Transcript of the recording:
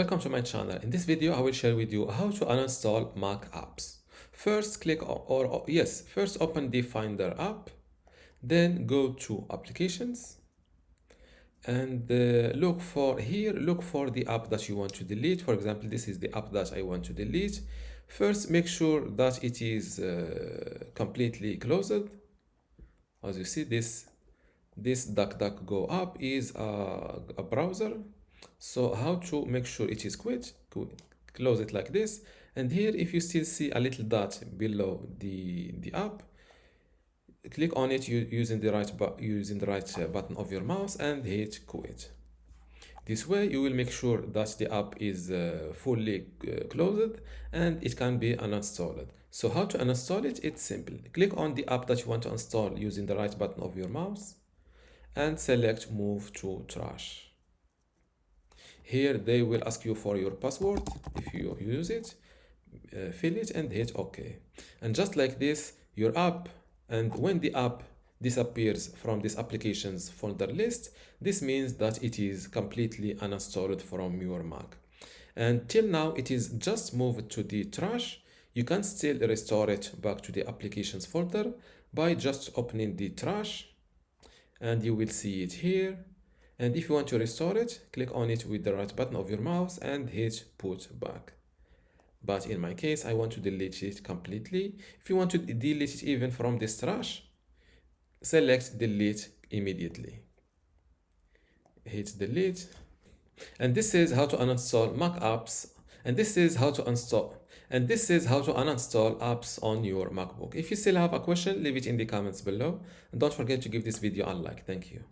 Welcome to my channel. In this video, I will share with you how to uninstall Mac apps. First, first open the Finder app, then go to Applications, and look for the app that you want to delete. For example, this is the app that I want to delete. First, make sure that it is completely closed. As you see, this DuckDuckGo app is a browser. So how to make sure it is quit? Close it like this. And here, if you still see a little dot below the app, click on it using the right button of your mouse and hit quit. This way, you will make sure that the app is fully closed and it can be uninstalled. So how to uninstall it? It's simple. Click on the app that you want to install using the right button of your mouse and select Move to Trash. Here they will ask you for your password. If you use it, fill it and hit OK. And just like this, your app, and when the app disappears from this applications folder list, this means that it is completely uninstalled from your Mac. And till now, it is just moved to the trash. You can still restore it back to the applications folder by just opening the trash, and you will see it here. And if you want to restore it, click on it with the right button of your mouse and hit put back. But in my case, I want to delete it completely. If you want to delete it even from this trash, select delete immediately. Hit delete. And this is how to uninstall Mac apps. And this is how to uninstall apps on your MacBook. If you still have a question, leave it in the comments below. And don't forget to give this video a like. Thank you.